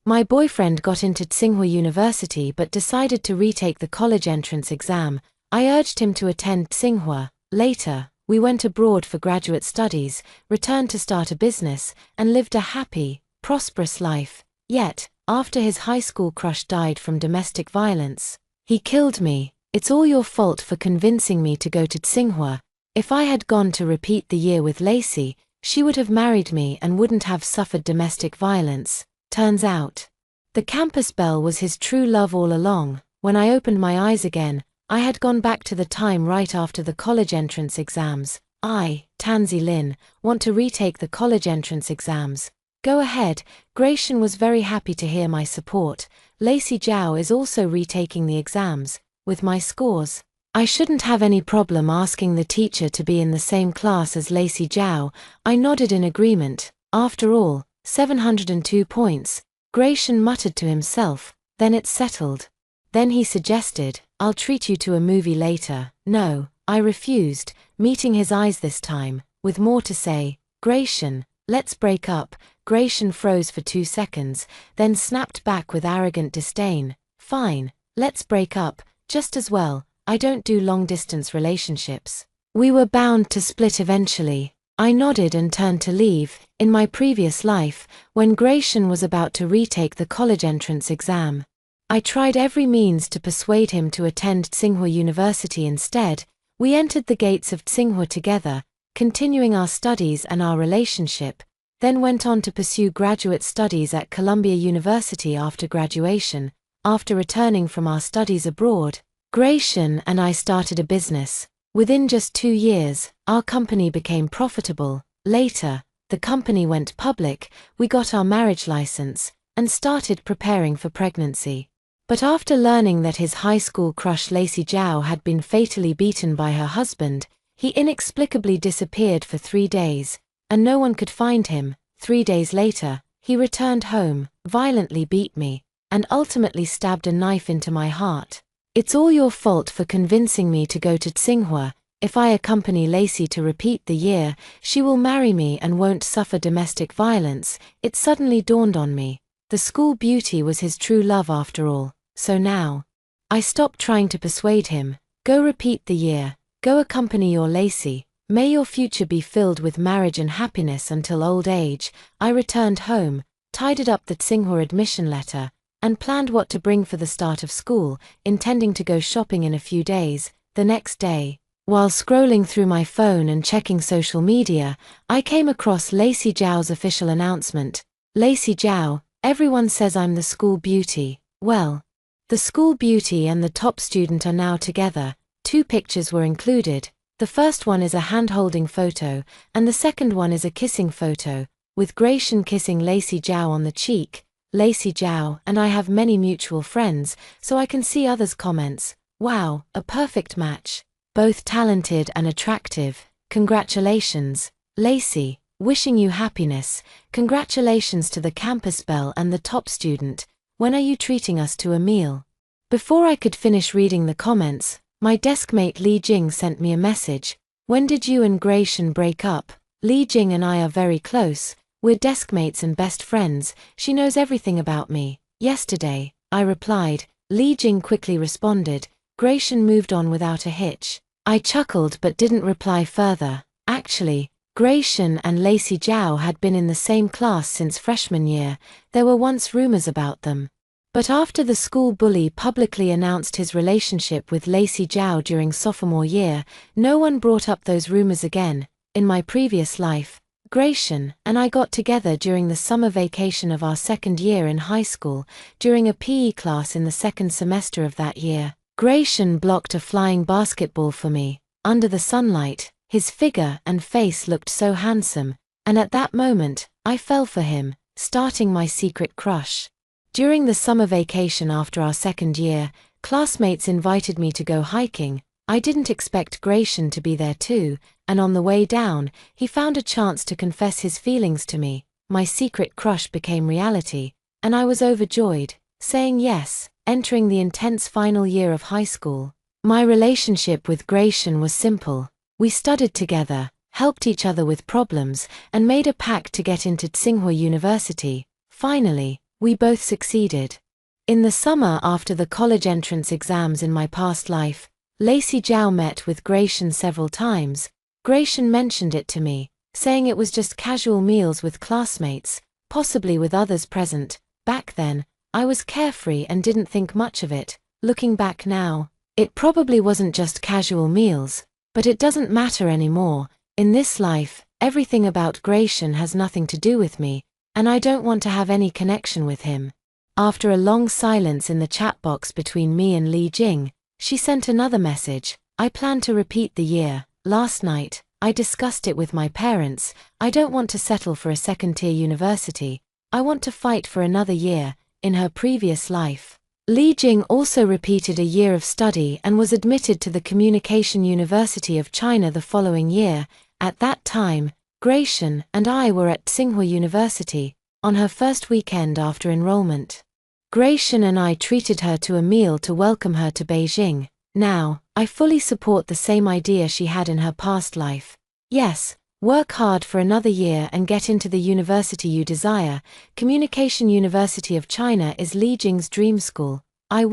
My boyfriend got into Tsinghua University but decided to retake the college entrance exam. I urged him to attend Tsinghua. Later, we went abroad for graduate studies, returned to start a business, and lived a happy, prosperous life. Yet, after his high school crush died from domestic violence, he killed me. It's all your fault for convincing me to go to Tsinghua. If I had gone to repeat the year with Lacey, she would have married me and wouldn't have suffered domestic violence. Turns out, the campus belle was his true love all along. When I opened my eyes again, I had gone back to the time right after the college entrance exams. I, Tansy Lin, want to retake the college entrance exams. Go ahead. Gracian was very happy to hear my support. Lacey Zhao is also retaking the exams. With my scores, I shouldn't have any problem asking the teacher to be in the same class as Lacey Zhao. I nodded in agreement. After all, 702 points. Gracian muttered to himself, then it's settled. Then he suggested, I'll treat you to a movie later. No, I refused, meeting his eyes this time, with more to say. Gracian, let's break up. Gracian froze for 2 seconds, then snapped back with arrogant disdain. Fine, let's break up. Just as well, I don't do long-distance relationships. We were bound to split eventually. I nodded and turned to leave. In my previous life, when Gracian was about to retake the college entrance exam, I tried every means to persuade him to attend Tsinghua University instead. We entered the gates of Tsinghua together, continuing our studies and our relationship, then went on to pursue graduate studies at Columbia University after graduation. After returning from our studies abroad, Gracian and I started a business. Within just 2 years, our company became profitable. Later, the company went public, we got our marriage license, and started preparing for pregnancy. But after learning that his high school crush Lacey Zhao had been fatally beaten by her husband, he inexplicably disappeared for 3 days, and no one could find him. 3 days later, he returned home, violently beat me, and ultimately stabbed a knife into my heart. It's all your fault for convincing me to go to Tsinghua. If I accompany Lacey to repeat the year, she will marry me and won't suffer domestic violence. It suddenly dawned on me. The school beauty was his true love after all. So now, I stopped trying to persuade him. Go repeat the year. Go accompany your Lacey. May your future be filled with marriage and happiness until old age. I returned home, tidied up the Tsinghua admission letter, and planned what to bring for the start of school, intending to go shopping in a few days. The next day, while scrolling through my phone and checking social media, I came across Lacey Zhao's official announcement. Lacey Zhao, everyone says I'm the school beauty. Well, the school beauty and the top student are now together. 2 pictures were included. The first one is a hand-holding photo, and the second one is a kissing photo, with Gracian kissing Lacey Zhao on the cheek. Lacey Zhao and I have many mutual friends, so I can see others' comments. Wow, a perfect match. Both talented and attractive. Congratulations, Lacey. Wishing you happiness. Congratulations to the campus belle and the top student. When are you treating us to a meal? Before I could finish reading the comments, my deskmate Li Jing sent me a message. When did you and Gracian break up? Li Jing and I are very close. We're deskmates and best friends. She knows everything about me. Yesterday, I replied. Li Jing quickly responded. Gracian moved on without a hitch. I chuckled but didn't reply further. Actually, Gracian and Lacey Zhao had been in the same class since freshman year. There were once rumors about them. But after the school bully publicly announced his relationship with Lacey Zhao during sophomore year, no one brought up those rumors again. In my previous life, Gracian and I got together during the summer vacation of our second year in high school. During a PE class in the second semester of that year, Gracian blocked a flying basketball for me. Under the sunlight, his figure and face looked so handsome, and at that moment, I fell for him, starting my secret crush. During the summer vacation after our second year, classmates invited me to go hiking. I didn't expect Gracian to be there too, and on the way down, he found a chance to confess his feelings to me. My secret crush became reality, and I was overjoyed, saying yes, entering the intense final year of high school. My relationship with Gracian was simple. We studied together, helped each other with problems, and made a pact to get into Tsinghua University. Finally, We both succeeded. In the summer after the college entrance exams in my past life, Lacey Zhao met with Gracian several times. Gracian mentioned it to me, saying it was just casual meals with classmates, possibly with others present. Back then, I was carefree and didn't think much of it. Looking back now, it probably wasn't just casual meals, but it doesn't matter anymore. In this life, everything about Gracian has nothing to do with me, and I don't want to have any connection with him. After a long silence in the chat box between me and Li Jing, she sent another message. I plan to repeat the year. Last night, I discussed it with my parents. I don't want to settle for a second-tier university. I want to fight for another year. In her previous life, Li Jing also repeated a year of study and was admitted to the Communication University of China the following year. At that time, Gracian and I were at Tsinghua University, on her first weekend after enrollment. Gracian and I treated her to a meal to welcome her to Beijing. Now, I fully support the same idea she had in her past life. Yes, work hard for another year and get into the university you desire. Communication University of China is Li Jing's dream school. I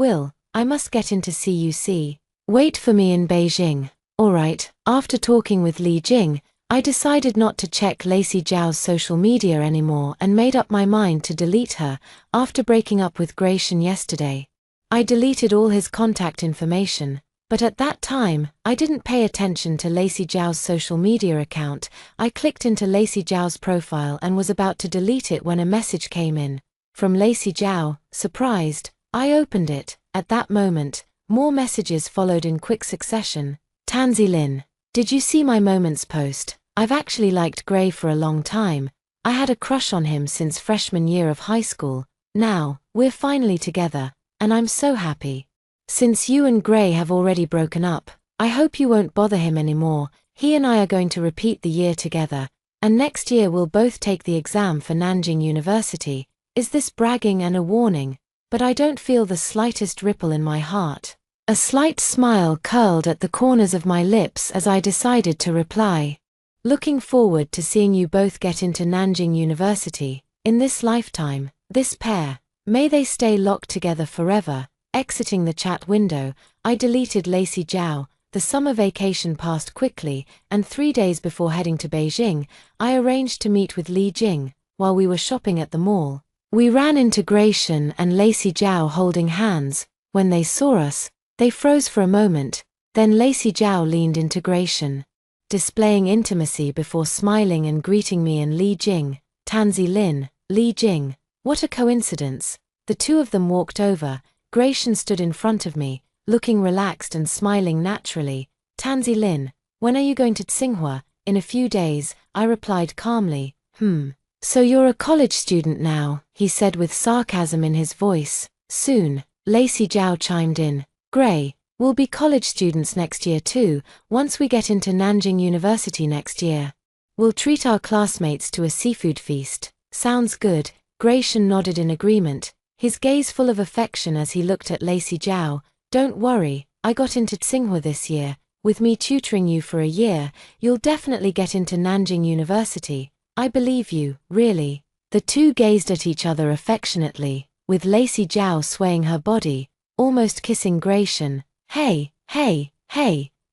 must get into CUC. Wait for me in Beijing. Alright, after talking with Li Jing, I decided not to check Lacey Zhao's social media anymore and made up my mind to delete her. After breaking up with Gracian yesterday, I deleted all his contact information, but at that time, I didn't pay attention to Lacey Zhao's social media account. I clicked into Lacey Zhao's profile and was about to delete it when a message came in. From Lacey Zhao. Surprised, I opened it. At that moment, more messages followed in quick succession. Tansy Lin, did you see my Moments post? I've actually liked Gray for a long time. I had a crush on him since freshman year of high school. Now, we're finally together, and I'm so happy. Since you and Gray have already broken up, I hope you won't bother him anymore. He and I are going to repeat the year together, and next year we'll both take the exam for Nanjing University. Is this bragging and a warning? But I don't feel the slightest ripple in my heart. A slight smile curled at the corners of my lips as I decided to reply. Looking forward to seeing you both get into Nanjing University. In this lifetime, this pair, may they stay locked together forever. Exiting the chat window, I deleted Lacey Zhao. The summer vacation passed quickly, and 3 days before heading to Beijing, I arranged to meet with Li Jing. While we were shopping at the mall, we ran into Gracian and Lacey Zhao holding hands. When they saw us, they froze for a moment, then Lacey Zhao leaned into Gracian, displaying intimacy before smiling and greeting me and Li Jing. Tansy Lin, Li Jing, what a coincidence. The two of them walked over. Gracian stood in front of me, looking relaxed and smiling naturally. Tansy Lin, when are you going to Tsinghua? In a few days, I replied calmly. So you're a college student now, he said with sarcasm in his voice. Soon, Lacey Zhao chimed in. Gray, we'll be college students next year too, once we get into Nanjing University next year. We'll treat our classmates to a seafood feast. Sounds good. Gracian nodded in agreement, his gaze full of affection as he looked at Lacey Zhao. Don't worry, I got into Tsinghua this year. With me tutoring you for a year, you'll definitely get into Nanjing University. I believe you, really. The two gazed at each other affectionately, with Lacey Zhao swaying her body, almost kissing Gracian. Hey,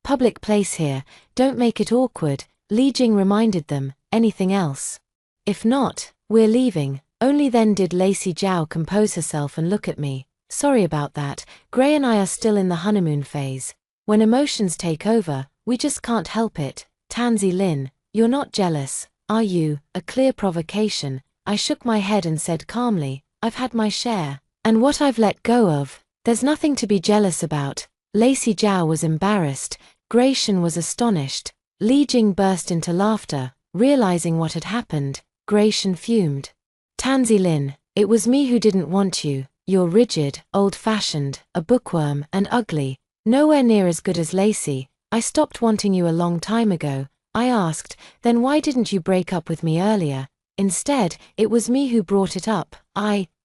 public place here, don't make it awkward, Li Jing reminded them. Anything else? If not, we're leaving. Only then did Lacey Zhao compose herself and look at me. Sorry about that, Gray and I are still in the honeymoon phase. When emotions take over, we just can't help it. Tansy Lin, you're not jealous, are you? A clear provocation. I shook my head and said calmly, I've had my share, and what I've let go of, there's nothing to be jealous about. Lacey Zhao was embarrassed, Gracian was astonished. Li Jing burst into laughter, realizing what had happened. Gracian fumed. Tansy Lin, it was me who didn't want you. You're rigid, old-fashioned, a bookworm, and ugly. Nowhere near as good as Lacey. I stopped wanting you a long time ago. I asked, then why didn't you break up with me earlier? Instead, it was me who brought it up.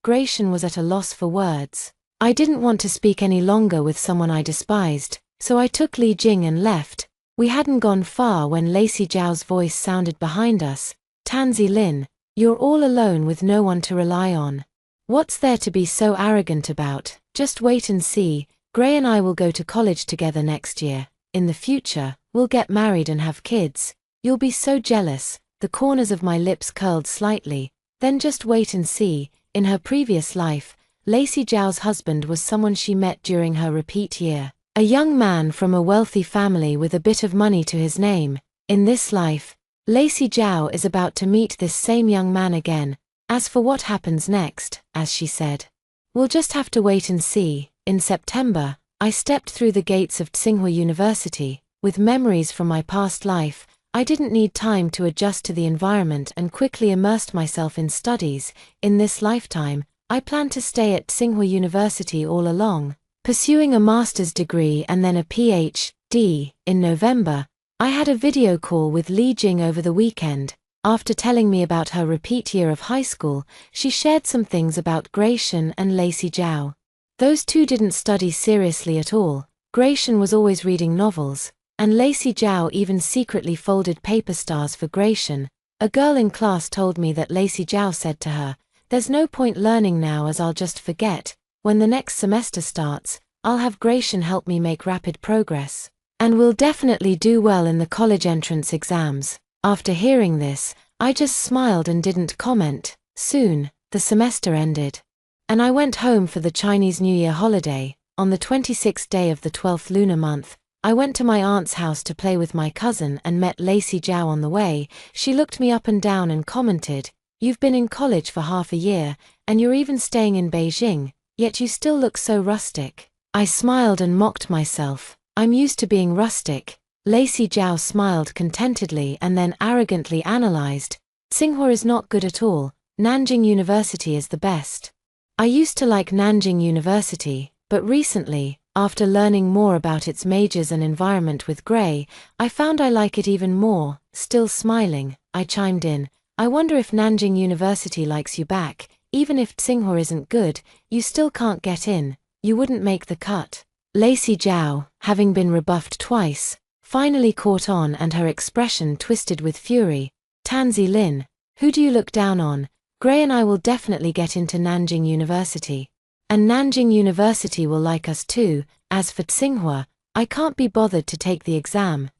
Gracian was at a loss for words. I didn't want to speak any longer with someone I despised, so I took Li Jing and left. We hadn't gone far when Lacey Zhao's voice sounded behind us. Tansy Lin, you're all alone with no one to rely on. What's there to be so arrogant about? Just wait and see. Gray and I will go to college together next year. In the future, we'll get married and have kids. You'll be so jealous." The corners of my lips curled slightly. Then just wait and see. In her previous life, Lacey Zhao's husband was someone she met during her repeat year. A young man from a wealthy family with a bit of money to his name. In this life, Lacey Zhao is about to meet this same young man again. As for what happens next, as she said, we'll just have to wait and see. In September, I stepped through the gates of Tsinghua University. With memories from my past life, I didn't need time to adjust to the environment and quickly immersed myself in studies. In this lifetime, I plan to stay at Tsinghua University all along, pursuing a master's degree and then a PhD. In November, I had a video call with Li Jing over the weekend. After telling me about her repeat year of high school, she shared some things about Gracian and Lacey Zhao. Those two didn't study seriously at all. Gracian was always reading novels, and Lacey Zhao even secretly folded paper stars for Gracian. A girl in class told me that Lacey Zhao said to her, "There's no point learning now as I'll just forget. When the next semester starts, I'll have Gracian help me make rapid progress. And we'll definitely do well in the college entrance exams." After hearing this, I just smiled and didn't comment. Soon, the semester ended, and I went home for the Chinese New Year holiday. On the 26th day of the 12th lunar month, I went to my aunt's house to play with my cousin and met Lacey Zhao on the way. She looked me up and down and commented, "You've been in college for half a year, and you're even staying in Beijing, yet you still look so rustic." I smiled and mocked myself. "I'm used to being rustic." Lacey Zhao smiled contentedly and then arrogantly analyzed, "Tsinghua is not good at all. Nanjing University is the best." I used to like Nanjing University, but recently, after learning more about its majors and environment with Gray, I found I like it even more. Still smiling, I chimed in, "I wonder if Nanjing University likes you back. Even if Tsinghua isn't good, you still can't get in. You wouldn't make the cut." Lacey Zhao, having been rebuffed twice, finally caught on and her expression twisted with fury. "Tansy Lin, who do you look down on? Gray and I will definitely get into Nanjing University. And Nanjing University will like us too. As for Tsinghua, I can't be bothered to take the exam."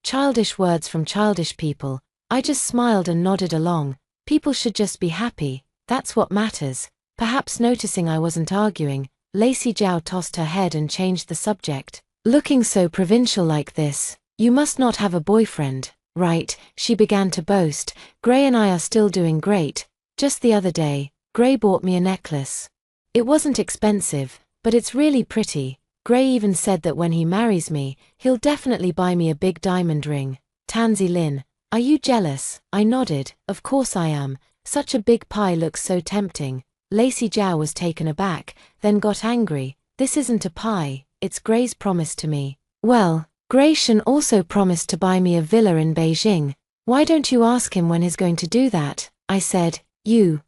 Childish words from childish people. I just smiled and nodded along. People should just be happy. That's what matters. Perhaps noticing I wasn't arguing, Lacey Zhao tossed her head and changed the subject. "Looking so provincial like this, you must not have a boyfriend, right?" she began to boast. "Gray and I are still doing great. Just the other day, Gray bought me a necklace. It wasn't expensive, but it's really pretty. Gray even said that when he marries me, he'll definitely buy me a big diamond ring." "Tansy Lin, are you jealous?" I nodded. "Of course I am. Such a big pie looks so tempting." Lacey Zhao was taken aback, then got angry. "This isn't a pie, it's Gray's promise to me." "Well, Gracian also promised to buy me a villa in Beijing. Why don't you ask him when he's going to do that?" I said.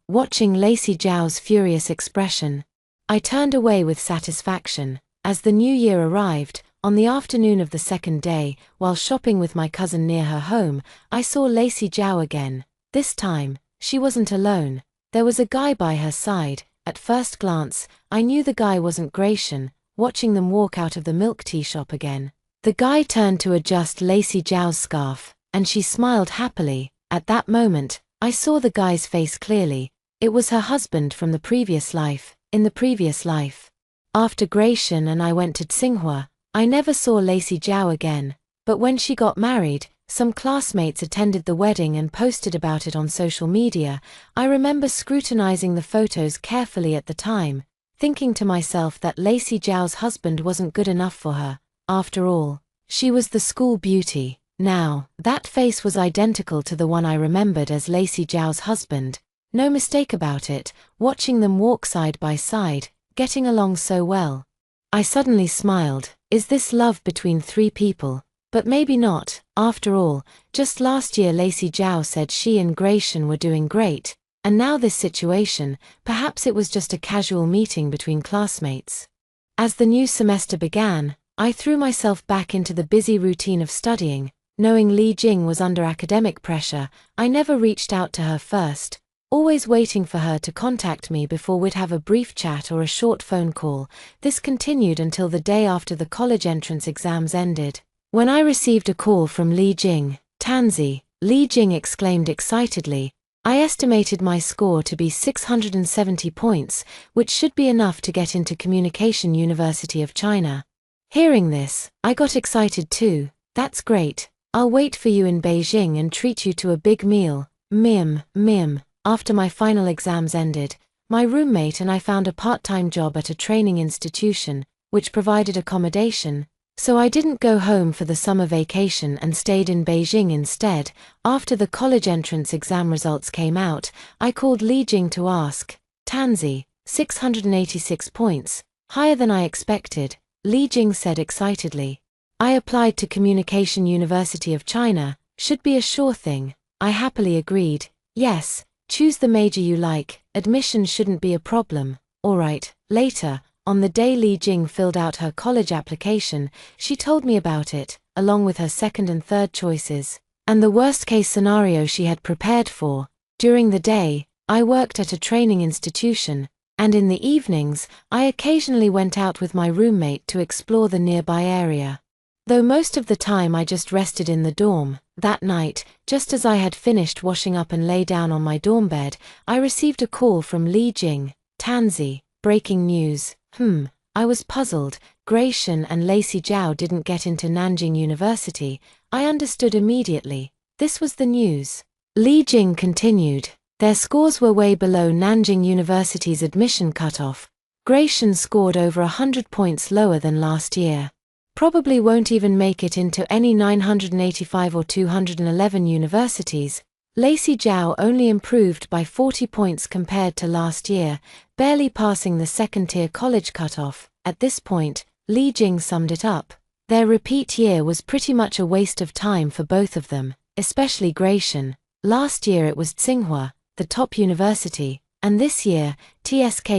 Watching Lacey Zhao's furious expression, I turned away with satisfaction. As the new year arrived, on the afternoon of the second day, while shopping with my cousin near her home, I saw Lacey Zhao again. This time, she wasn't alone. There was a guy by her side. At first glance, I knew the guy wasn't Gracian. Watching them walk out of the milk tea shop again, the guy turned to adjust Lacey Zhao's scarf, and she smiled happily. At that moment, I saw the guy's face clearly. It was her husband from the previous life. In the previous life, after Gracian and I went to Tsinghua, I never saw Lacey Zhao again. But when she got married, some classmates attended the wedding and posted about it on social media. I remember scrutinizing the photos carefully at the time, thinking to myself that Lacey Zhao's husband wasn't good enough for her. After all, she was the school beauty. Now, that face was identical to the one I remembered as Lacey Zhao's husband. No mistake about it. Watching them walk side by side, getting along so well, I suddenly smiled. Is this love between three people? But maybe not. After all, just last year Lacey Zhao said she and Gracian were doing great, and now this situation, perhaps it was just a casual meeting between classmates. As the new semester began, I threw myself back into the busy routine of studying. Knowing Li Jing was under academic pressure, I never reached out to her first. always waiting for her to contact me before we'd have a brief chat or a short phone call. This continued until the day after the college entrance exams ended. When I received a call from Li Jing, "Tansy," Li Jing exclaimed excitedly. I estimated my score to be 670 points, which should be enough to get into Communication University of China. Hearing this, I got excited too. "That's great. I'll wait for you in Beijing and treat you to a big meal." Mim. After my final exams ended, my roommate and I found a part-time job at a training institution, which provided accommodation, so I didn't go home for the summer vacation and stayed in Beijing instead. After the college entrance exam results came out, I called Li Jing to ask, "Tansy, 686 points, higher than I expected," Li Jing said excitedly. "I applied to Communication University of China, should be a sure thing." I happily agreed. "Yes, choose the major you like, admission shouldn't be a problem." Alright. Later, on the day Li Jing filled out her college application, she told me about it, along with her second and third choices, and the worst-case scenario she had prepared for. During the day, I worked at a training institution, and in the evenings, I occasionally went out with my roommate to explore the nearby area. Though most of the time I just rested in the dorm. That night, just as I had finished washing up and lay down on my dorm bed, I received a call from Li Jing. "Tansy, breaking news." I was puzzled. Gray Shen and Lacey Zhao didn't get into Nanjing University. I understood immediately. This was the news. Li Jing continued. Their scores were way below Nanjing University's admission cutoff. Gray Shen scored over 100 points lower than last year. Probably won't even make it into any 985 or 211 universities. Lacey Zhao only improved by 40 points compared to last year, barely passing the second-tier college cutoff. At this point, Li Jing summed it up. Their repeat year was pretty much a waste of time for both of them, especially Gray Shen. Last year it was Tsinghua, the top university, and this year, TSK.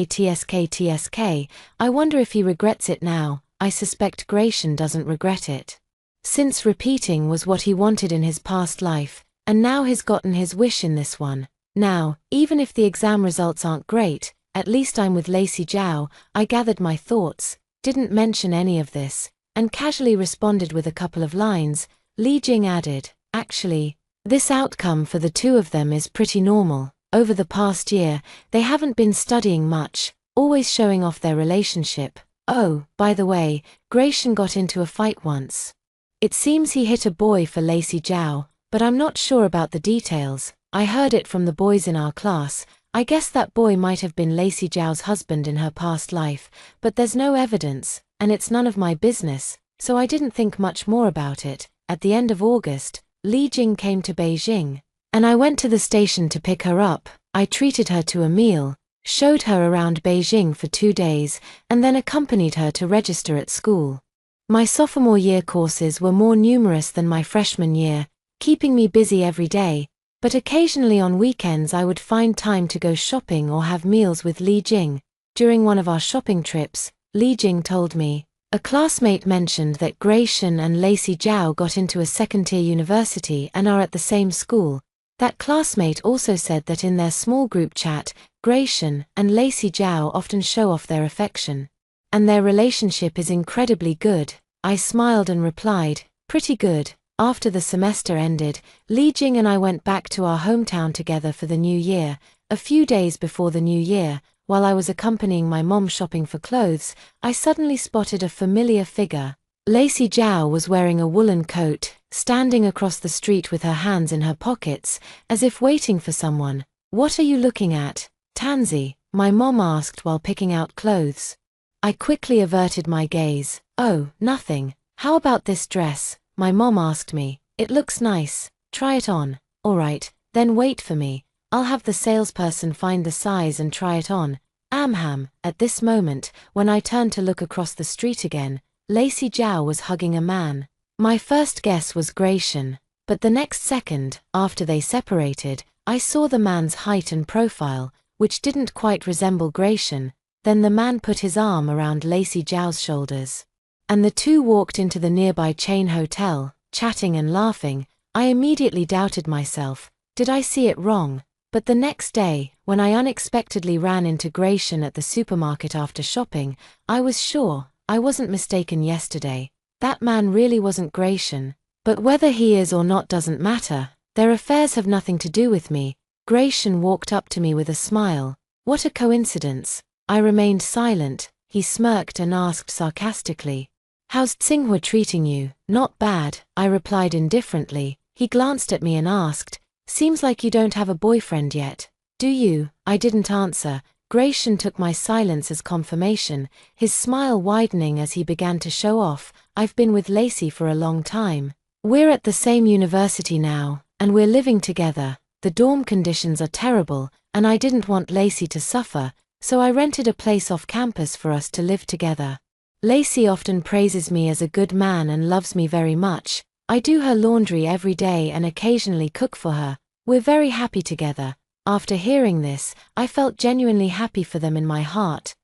I wonder if he regrets it now. I suspect Gray Shen doesn't regret it. Since repeating was what he wanted in his past life, and now he's gotten his wish in this one. Now, even if the exam results aren't great, at least I'm with Lacey Zhao. I gathered my thoughts, didn't mention any of this, and casually responded with a couple of lines. Li Jing added, "Actually, this outcome for the two of them is pretty normal. Over the past year, they haven't been studying much, always showing off their relationship. Oh, by the way, Gray Shen got into a fight once. It seems he hit a boy for Lacey Zhao, but I'm not sure about the details. I heard it from the boys in our class. I guess that boy might have been Lacey Zhao's husband in her past life, but there's no evidence, and it's none of my business, so I didn't think much more about it." At the end of August, Li Jing came to Beijing, and I went to the station to pick her up. I treated her to a meal, showed her around Beijing for 2 days, and then accompanied her to register at school. My sophomore year courses were more numerous than my freshman year, keeping me busy every day, but occasionally on weekends I would find time to go shopping or have meals with Li Jing. During one of our shopping trips, Li Jing told me, "A classmate mentioned that Gray Shen and Lacey Zhao got into a second-tier university and are at the same school. That classmate also said that in their small group chat, Gray Shen and Lacey Zhao often show off their affection. And their relationship is incredibly good." I smiled and replied, "Pretty good." After the semester ended, Li Jing and I went back to our hometown together for the new year. A few days before the new year, while I was accompanying my mom shopping for clothes, I suddenly spotted a familiar figure. Lacey Zhao was wearing a woolen coat, standing across the street with her hands in her pockets, as if waiting for someone. "What are you looking at, Tansy?" my mom asked while picking out clothes. I quickly averted my gaze. "Oh, nothing. How about this dress?" my mom asked me. "It looks nice. Try it on." "Alright, then wait for me. I'll have the salesperson find the size and try it on." At this moment, when I turned to look across the street again, Lacey Zhao was hugging a man. My first guess was Gray Shen, but the next second, after they separated, I saw the man's height and profile, which didn't quite resemble Gray Shen. Then the man put his arm around Lacey Zhao's shoulders, and the two walked into the nearby chain hotel, chatting and laughing. I immediately doubted myself. Did I see it wrong? But the next day, when I unexpectedly ran into Gratian at the supermarket after shopping, I was sure I wasn't mistaken yesterday. That man really wasn't Gratian. But whether he is or not doesn't matter. Their affairs have nothing to do with me. Gratian walked up to me with a smile. What a coincidence. I remained silent. He smirked and asked sarcastically, "How's Tsinghua treating you?" "Not bad," I replied indifferently. He glanced at me and asked, "Seems like you don't have a boyfriend yet. Do you?" I didn't answer. Gratian took my silence as confirmation, his smile widening as he began to show off. "I've been with Lacey for a long time. We're at the same university now, and we're living together. The dorm conditions are terrible, and I didn't want Lacey to suffer, so I rented a place off campus for us to live together. Lacey often praises me as a good man and loves me very much. I do her laundry every day and occasionally cook for her. We're very happy together." After hearing this, I felt genuinely happy for them in my heart.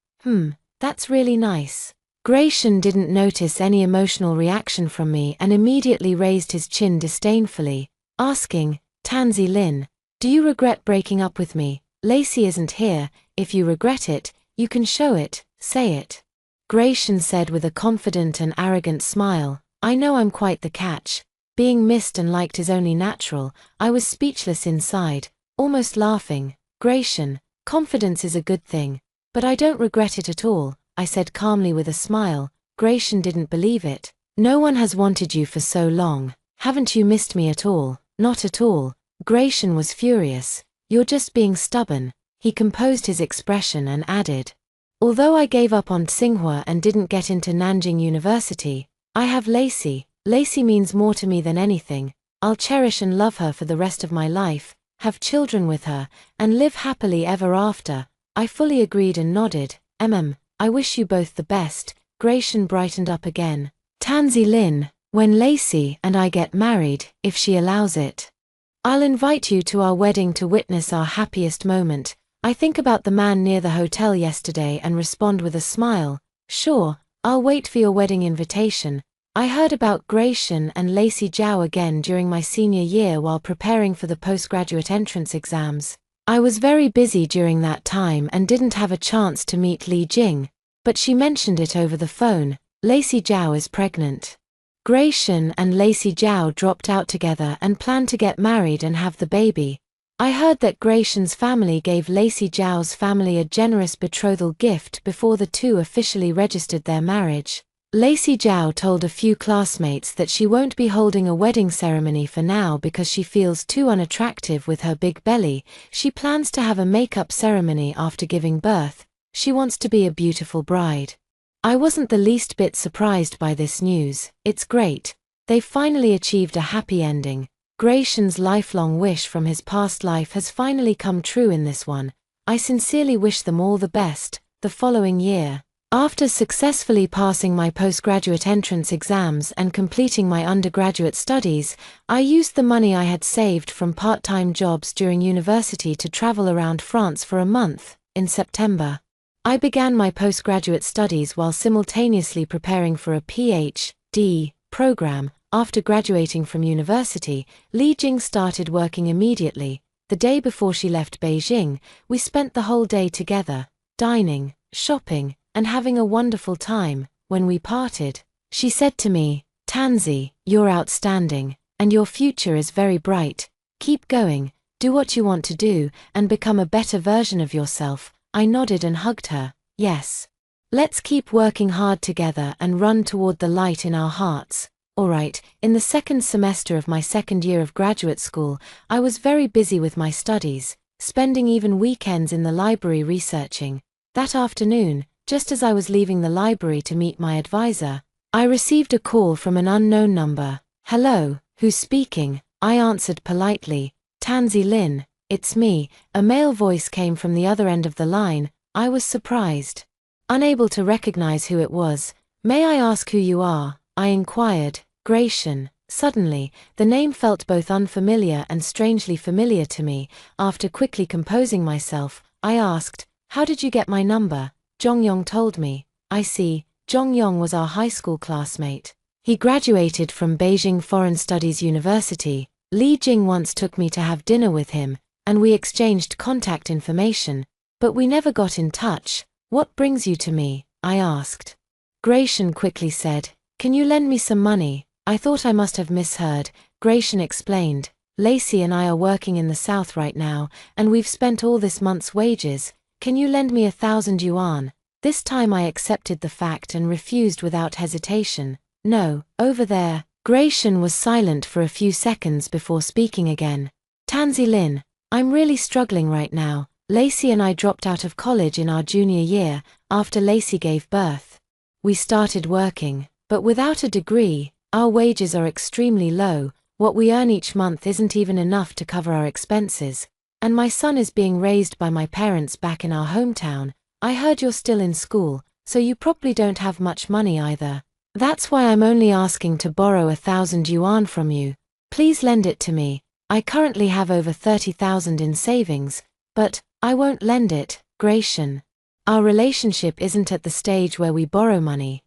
That's really nice. Gratian didn't notice any emotional reaction from me and immediately raised his chin disdainfully, asking, "Tansy Lin, do you regret breaking up with me? Lacey isn't here. If you regret it, you can show it, say it." Gratian said with a confident and arrogant smile, "I know I'm quite the catch." Being missed and liked is only natural. I was speechless inside, almost laughing. "Gratian, confidence is a good thing. But I don't regret it at all," I said calmly with a smile. Gratian didn't believe it. "No one has wanted you for so long. Haven't you missed me at all?" "Not at all." Gratian was furious. "You're just being stubborn." He composed his expression and added, "Although I gave up on Tsinghua and didn't get into Nanjing University, I have Lacey. Lacey means more to me than anything. I'll cherish and love her for the rest of my life, have children with her, and live happily ever after." I fully agreed and nodded. I wish you both the best." Gratian brightened up again. "Tansy Lin, when Lacey and I get married, if she allows it, I'll invite you to our wedding to witness our happiest moment." I think about the man near the hotel yesterday and respond with a smile, "Sure, I'll wait for your wedding invitation." I heard about Gratian and Lacey Zhao again during my senior year while preparing for the postgraduate entrance exams. I was very busy during that time and didn't have a chance to meet Li Jing, but she mentioned it over the phone. Lacey Zhao is pregnant. Gratian and Lacey Zhao dropped out together and planned to get married and have the baby. I heard that Gratian's family gave Lacey Zhao's family a generous betrothal gift before the two officially registered their marriage. Lacey Zhao told a few classmates that she won't be holding a wedding ceremony for now because she feels too unattractive with her big belly. She plans to have a makeup ceremony after giving birth. She wants to be a beautiful bride. I wasn't the least bit surprised by this news. It's great. They've finally achieved a happy ending. Gratian's lifelong wish from his past life has finally come true in this one. I sincerely wish them all the best. The following year, after successfully passing my postgraduate entrance exams and completing my undergraduate studies, I used the money I had saved from part-time jobs during university to travel around France for a month. In September, I began my postgraduate studies while simultaneously preparing for a Ph.D. program. After graduating from university, Li Jing started working immediately. The day before she left Beijing, we spent the whole day together, dining, shopping, and having a wonderful time. When we parted, she said to me, "Tansy, you're outstanding, and your future is very bright. Keep going, do what you want to do, and become a better version of yourself." I nodded and hugged her. "Yes. Let's keep working hard together and run toward the light in our hearts." Alright, in the second semester of my second year of graduate school, I was very busy with my studies, spending even weekends in the library researching. That afternoon, just as I was leaving the library to meet my advisor, I received a call from an unknown number. "Hello, who's speaking?" I answered politely. "Tansy Lin, it's me." A male voice came from the other end of the line. I was surprised, unable to recognize who it was. "May I ask who you are?" I inquired. "Gratian." Suddenly, the name felt both unfamiliar and strangely familiar to me. After quickly composing myself, I asked, "How did you get my number?" "Zhongyong told me." "I see." Zhongyong was our high school classmate. He graduated from Beijing Foreign Studies University. Li Jing once took me to have dinner with him. and we exchanged contact information, but we never got in touch. What brings you to me? I asked. Gratian quickly said, "Can you lend me some money?" I thought I must have misheard. Gratian explained, "Lacey and I are working in the south right now, and we've spent all this month's wages. Can you lend me 1,000 yuan? This time I accepted the fact and refused without hesitation. "No, over there." Gratian was silent for a few seconds before speaking again. "Tansy Lin, I'm really struggling right now. Lacey and I dropped out of college in our junior year, after Lacey gave birth. We started working, but without a degree, our wages are extremely low. What we earn each month isn't even enough to cover our expenses. And my son is being raised by my parents back in our hometown. I heard you're still in school, so you probably don't have much money either. That's why I'm only asking to borrow 1,000 yuan from you. Please lend it to me. I currently have over 30,000 in savings, but I won't lend it." Gratian, "Our relationship isn't at the stage where we borrow money.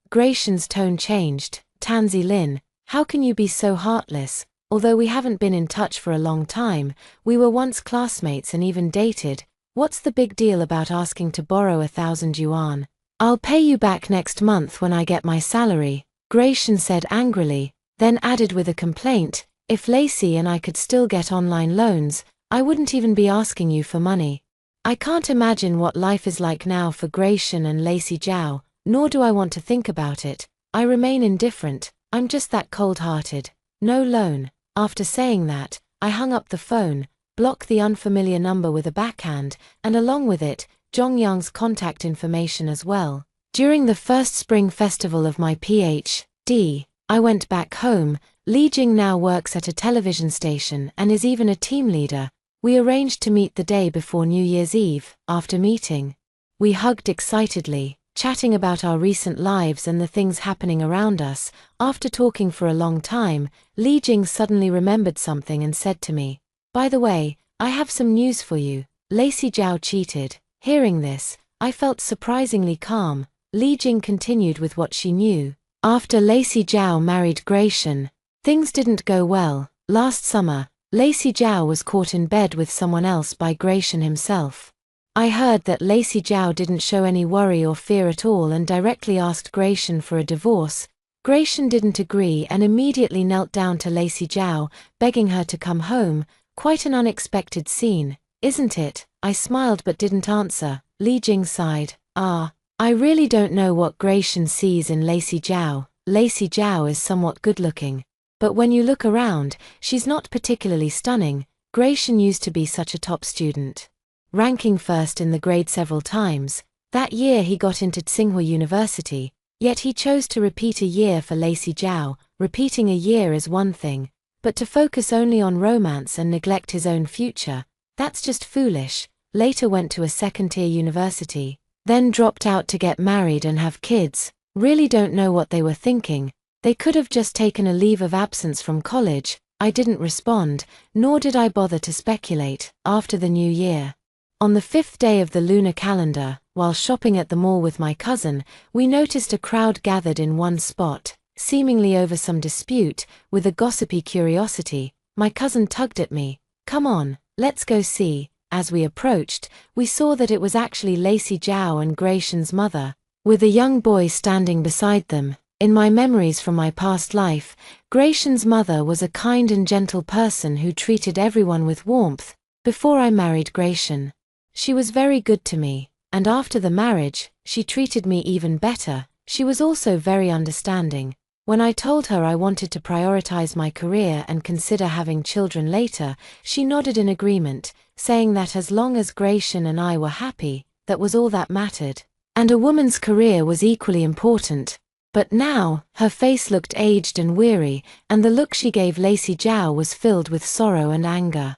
Gratian's tone changed. "Tansy Lin, how can you be so heartless? Although we haven't been in touch for a long time, we were once classmates and even dated. What's the big deal about asking to borrow 1,000 yuan? I'll pay you back next month when I get my salary," Gratian said angrily, then added with a complaint, "If Lacey and I could still get online loans, I wouldn't even be asking you for money." I can't imagine what life is like now for Gratian and Lacey Zhao, nor do I want to think about it. I remain indifferent. I'm just that cold-hearted. No loan. After saying that, I hung up the phone, blocked the unfamiliar number with a backhand, and along with it, Zhongyang's contact information as well. During the first spring festival of my Ph.D., I went back home. Li Jing now works at a television station and is even a team leader. We arranged to meet the day before New Year's Eve. After meeting, we hugged excitedly, chatting about our recent lives and the things happening around us. After talking for a long time, Li Jing suddenly remembered something and said to me, "By the way, I have some news for you. Lacey Zhao cheated." Hearing this, I felt surprisingly calm. Li Jing continued with what she knew. After Lacey Zhao married Gratian, things didn't go well. Last summer, Lacey Zhao was caught in bed with someone else by Gratian himself. I heard that Lacey Zhao didn't show any worry or fear at all and directly asked Gratian for a divorce. Gratian didn't agree and immediately knelt down to Lacey Zhao, begging her to come home. Quite an unexpected scene, isn't it? I smiled but didn't answer. Li Jing sighed. I really don't know what Gratian sees in Lacey Zhao. Lacey Zhao is somewhat good-looking. But when you look around, she's not particularly stunning. Gratian used to be such a top student, ranking first in the grade several times. That year he got into Tsinghua University, yet he chose to repeat a year for Lacey Zhao. Repeating a year is one thing, but to focus only on romance and neglect his own future, that's just foolish. Later went to a second-tier university, then dropped out to get married and have kids. Really don't know what they were thinking. They could have just taken a leave of absence from college. I didn't respond, nor did I bother to speculate. After the new year, on the 5th day of the lunar calendar, while shopping at the mall with my cousin, we noticed a crowd gathered in one spot, seemingly over some dispute. With a gossipy curiosity, my cousin tugged at me. "Come on, let's go see." As we approached, we saw that it was actually Lacey Zhao and Gratian's mother, with a young boy standing beside them. In my memories from my past life, Gratian's mother was a kind and gentle person who treated everyone with warmth. Before I married Gratian, she was very good to me, and after the marriage, she treated me even better. She was also very understanding. When I told her I wanted to prioritize my career and consider having children later, she nodded in agreement, saying that as long as Gratian and I were happy, that was all that mattered. And a woman's career was equally important. But now, her face looked aged and weary, and the look she gave Lacey Zhao was filled with sorrow and anger.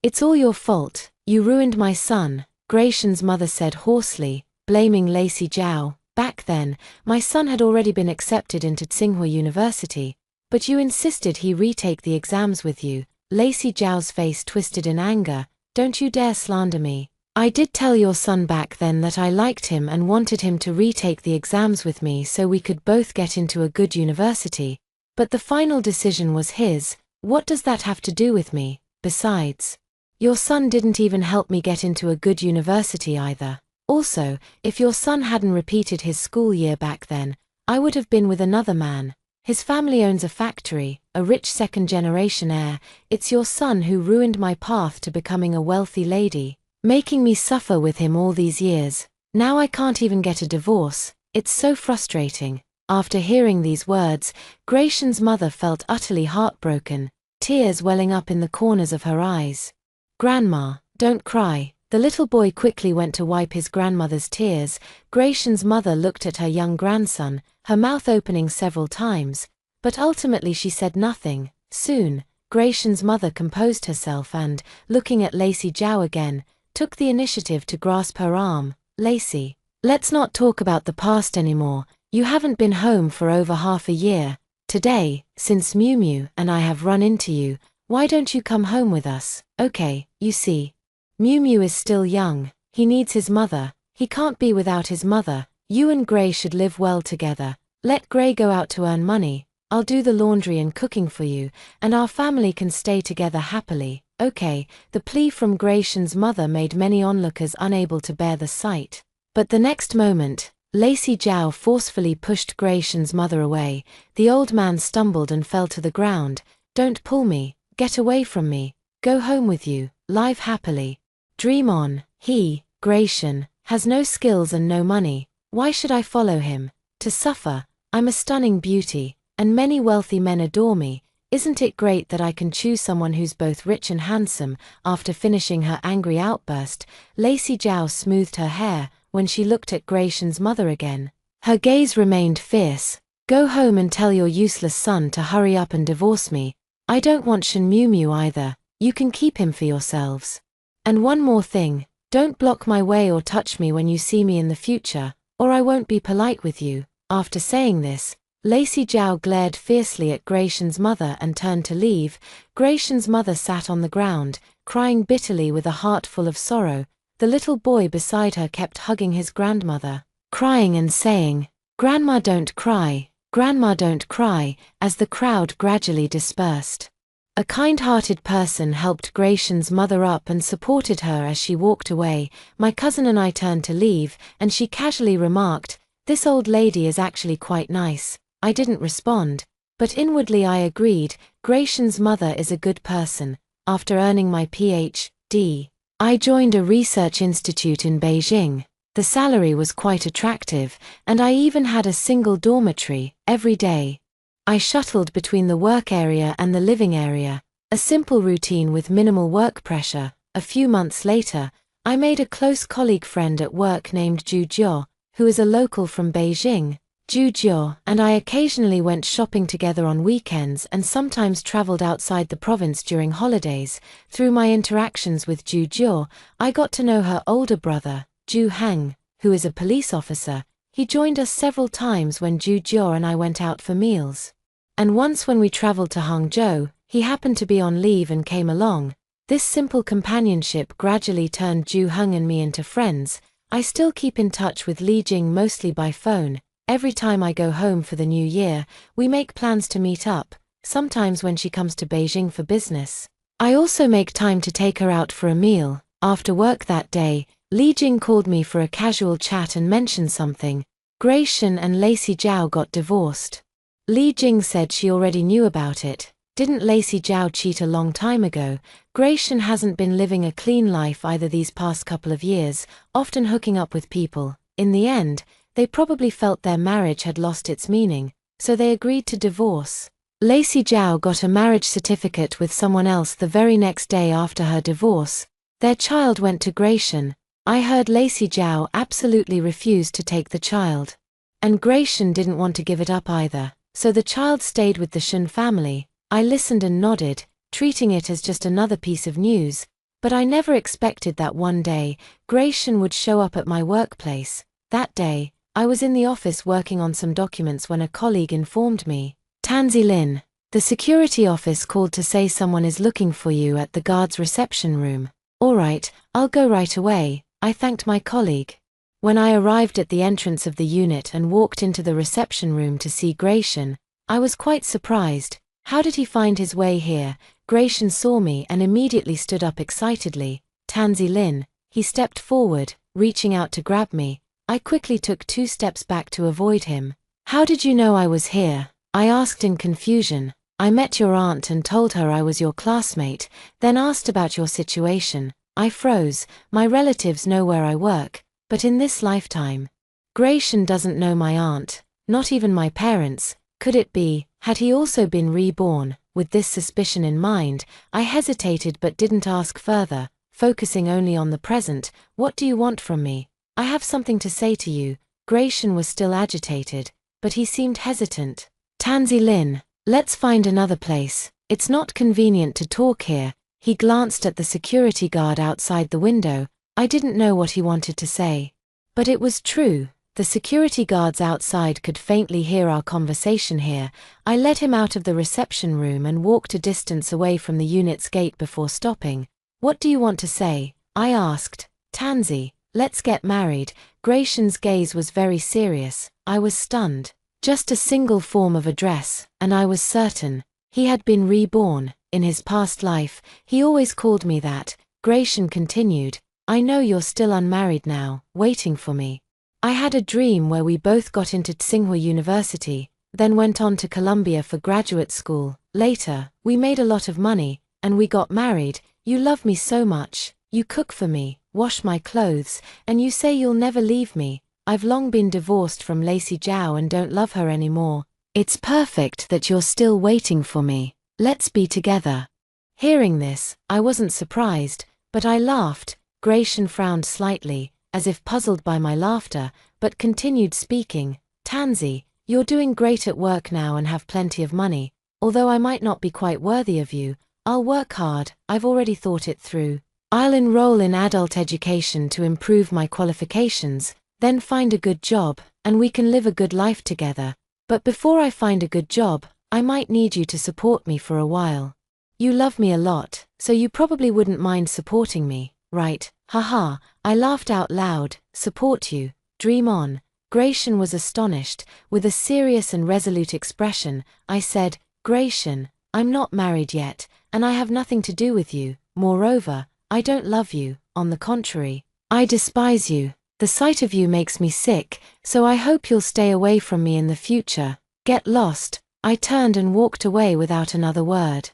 "It's all your fault. You ruined my son," Gratian's mother said hoarsely, blaming Lacey Zhao. "Back then, my son had already been accepted into Tsinghua University, but you insisted he retake the exams with you." Lacey Zhao's face twisted in anger. "Don't you dare slander me. I did tell your son back then that I liked him and wanted him to retake the exams with me so we could both get into a good university. But the final decision was his. What does that have to do with me? Besides, Your son didn't even help me get into a good university either. Also, if your son hadn't repeated his school year back then, I would have been with another man. His family owns a factory, a rich second-generation heir. It's your son who ruined my path to becoming a wealthy lady, making me suffer with him all these years. Now I can't even get a divorce. It's so frustrating." After hearing these words, Gracian's mother felt utterly heartbroken, tears welling up in the corners of her eyes. "Grandma, don't cry." The little boy quickly went to wipe his grandmother's tears. Gracian's mother looked at her young grandson, her mouth opening several times, but ultimately she said nothing. Soon, Gracian's mother composed herself and, looking at Lacey Zhao again, took the initiative to grasp her arm. "Lacey, let's not talk about the past anymore. You haven't been home for over half a year. Today, since Miu Miu and I have run into you, why don't you come home with us? Okay, you see, Miu Miu is still young. He needs his mother. He can't be without his mother. You and Gray should live well together. Let Gray go out to earn money. I'll do the laundry and cooking for you, and our family can stay together happily. Okay." The plea from Gracian's mother made many onlookers unable to bear the sight. But the next moment, Lacey Zhao forcefully pushed Gracian's mother away. The old man stumbled and fell to the ground. "Don't pull me. Get away from me. Go home with you. Live happily. Dream on." He, Gracian, has no skills and no money. Why should I follow him? To suffer? I'm a stunning beauty, and many wealthy men adore me. Isn't it great that I can choose someone who's both rich and handsome? After finishing her angry outburst, Lacey Zhao smoothed her hair. When she looked at Gracian's mother again, her gaze remained fierce. "Go home and tell your useless son to hurry up and divorce me. I don't want Shen Miu Miu either. You can keep him for yourselves. And one more thing, don't block my way or touch me when you see me in the future, or I won't be polite with you." After saying this, Lacey Zhao glared fiercely at Gracian's mother and turned to leave. Gracian's mother sat on the ground, crying bitterly with a heart full of sorrow. The little boy beside her kept hugging his grandmother, crying and saying, "Grandma, don't cry. Grandma, don't cry," as the crowd gradually dispersed. A kind-hearted person helped Gracian's mother up and supported her as she walked away. My cousin and I turned to leave, and she casually remarked, "This old lady is actually quite nice." I didn't respond, but inwardly I agreed. Gracian's mother is a good person. After earning my Ph.D., I joined a research institute in Beijing. The salary was quite attractive, and I even had a single dormitory. Every day, I shuttled between the work area and the living area, a simple routine with minimal work pressure. A few months later, I made a close colleague friend at work named Zhu Jiao, who is a local from Beijing. Zhu Jiao and I occasionally went shopping together on weekends and sometimes traveled outside the province during holidays. Through my interactions with Zhu Jiao, I got to know her older brother, Zhu Hang, who is a police officer. He joined us several times when Zhu Jiao and I went out for meals. And once when we traveled to Hangzhou, he happened to be on leave and came along. This simple companionship gradually turned Zhu Heng and me into friends. I still keep in touch with Li Jing mostly by phone. Every time I go home for the new year, we make plans to meet up, sometimes when she comes to Beijing for business. I also make time to take her out for a meal. After work that day, Li Jing called me for a casual chat and mentioned something. Gracian and Lacey Zhao got divorced. Li Jing said she already knew about it. Didn't Lacey Zhao cheat a long time ago? Gracian hasn't been living a clean life either these past couple of years, often hooking up with people. In the end, they probably felt their marriage had lost its meaning, so they agreed to divorce. Lacey Zhao got a marriage certificate with someone else the very next day after her divorce. Their child went to Gracian. I heard Lacey Zhao absolutely refused to take the child. And Gracian didn't want to give it up either, so the child stayed with the Shen family. I listened and nodded, treating it as just another piece of news, but I never expected that one day, Gracian would show up at my workplace. That day, I was in the office working on some documents when a colleague informed me, "Tanzi Lin, the security office called to say someone is looking for you at the guard's reception room." "All right, I'll go right away," I thanked my colleague. When I arrived at the entrance of the unit and walked into the reception room to see Gracian, I was quite surprised. How did he find his way here? Gracian saw me and immediately stood up excitedly. Tansy Lin, he stepped forward, reaching out to grab me. I quickly took 2 steps back to avoid him. How did you know I was here? I asked in confusion. I met your aunt and told her I was your classmate, then asked about your situation. I froze. My relatives know where I work, but in this lifetime. Gracian doesn't know my aunt, not even my parents. Could it be, had he also been reborn? With this suspicion in mind, I hesitated but didn't ask further, focusing only on the present. What do you want from me? I have something to say to you. Gracian was still agitated, but he seemed hesitant. Tansy Lin, let's find another place. It's not convenient to talk here. He glanced at the security guard outside the window. I didn't know what he wanted to say. But it was true. The security guards outside could faintly hear our conversation here. I led him out of the reception room and walked a distance away from the unit's gate before stopping. What do you want to say? I asked. Tansy, let's get married. Gracian's gaze was very serious. I was stunned. Just a single form of address, and I was certain. He had been reborn. In his past life, he always called me that. Gracian continued. I know you're still unmarried now, waiting for me. I had a dream where we both got into Tsinghua University, then went on to Columbia for graduate school. Later, we made a lot of money, and we got married. You love me so much. You cook for me, wash my clothes, and you say you'll never leave me. I've long been divorced from Lacey Zhao and don't love her anymore. It's perfect that you're still waiting for me. Let's be together. Hearing this, I wasn't surprised, but I laughed. Gracian frowned slightly, as if puzzled by my laughter, but continued speaking. Tansy, you're doing great at work now and have plenty of money. Although I might not be quite worthy of you, I'll work hard. I've already thought it through. I'll enroll in adult education to improve my qualifications, then find a good job, and we can live a good life together. But before I find a good job, I might need you to support me for a while. You love me a lot, so you probably wouldn't mind supporting me, right? Haha, I laughed out loud. Support you? Dream on. Gracian was astonished. With a serious and resolute expression, I said, Gracian, I'm not married yet, and I have nothing to do with you. Moreover, I don't love you. On the contrary, I despise you. The sight of you makes me sick, so I hope you'll stay away from me in the future. Get lost. I turned and walked away without another word.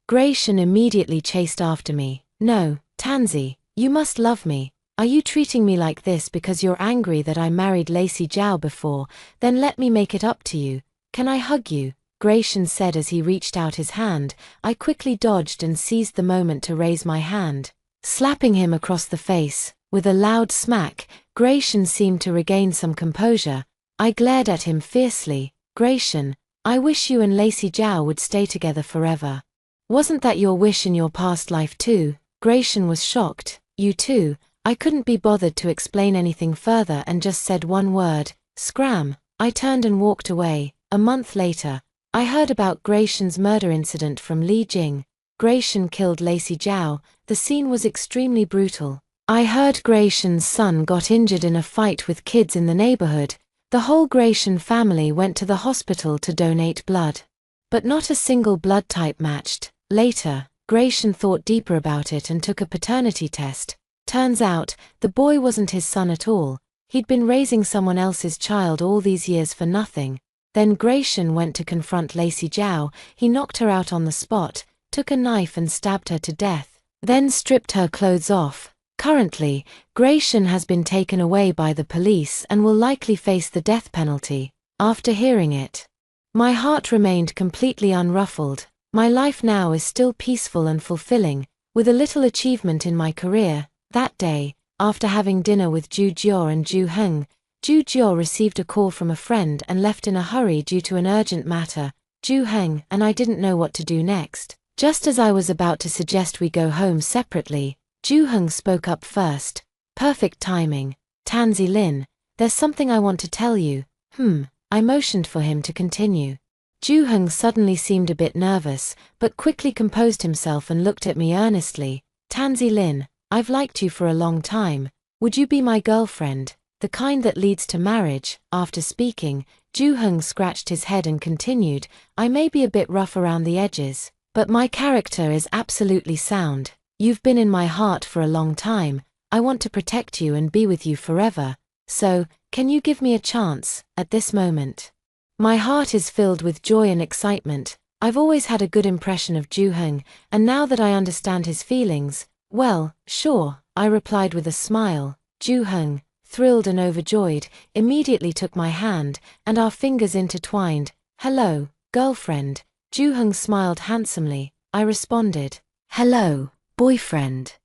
Gracian immediately chased after me. No, Tansy, you must love me. Are you treating me like this because you're angry that I married Lacey Zhao before? Then let me make it up to you. Can I hug you? Gracian said as he reached out his hand. I quickly dodged and seized the moment to raise my hand, slapping him across the face. With a loud smack, Gracian seemed to regain some composure. I glared at him fiercely. Gracian, I wish you and Lacey Zhao would stay together forever. Wasn't that your wish in your past life too? Gracian was shocked. You too? I couldn't be bothered to explain anything further and just said one word, scram. I turned and walked away. A month later, I heard about Gracian's murder incident from Li Jing. Gracian killed Lacey Zhao. The scene was extremely brutal. I heard Gracian's son got injured in a fight with kids in the neighborhood. The whole Gracian family went to the hospital to donate blood. But not a single blood type matched. Later, Gracian thought deeper about it and took a paternity test. Turns out, the boy wasn't his son at all. He'd been raising someone else's child all these years for nothing. Then Gracian went to confront Lacey Zhao. He knocked her out on the spot, took a knife and stabbed her to death, then stripped her clothes off. Currently, Gracian has been taken away by the police and will likely face the death penalty. After hearing it, my heart remained completely unruffled. My life now is still peaceful and fulfilling, with a little achievement in my career. That day, after having dinner with Zhu Jiao and Zhu Heng, Zhu Jiao received a call from a friend and left in a hurry due to an urgent matter. Zhu Heng and I didn't know what to do next. Just as I was about to suggest we go home separately, Zhu Heng spoke up first. Perfect timing. Tansy Lin, there's something I want to tell you. I motioned for him to continue. Zhu Heng suddenly seemed a bit nervous, but quickly composed himself and looked at me earnestly. Tansy Lin, I've liked you for a long time. Would you be my girlfriend? The kind that leads to marriage. After speaking, Zhu Heng scratched his head and continued, I may be a bit rough around the edges, But my character is absolutely sound. You've been in my heart for a long time. I want to protect you and be with you forever. So, can you give me a chance, at this moment? My heart is filled with joy and excitement. I've always had a good impression of Ju-Hung, and now that I understand his feelings, well, sure, I replied with a smile. Ju-Hung, thrilled and overjoyed, immediately took my hand, and our fingers intertwined. Hello, girlfriend. Ju-Hung smiled handsomely. I responded, hello, boyfriend.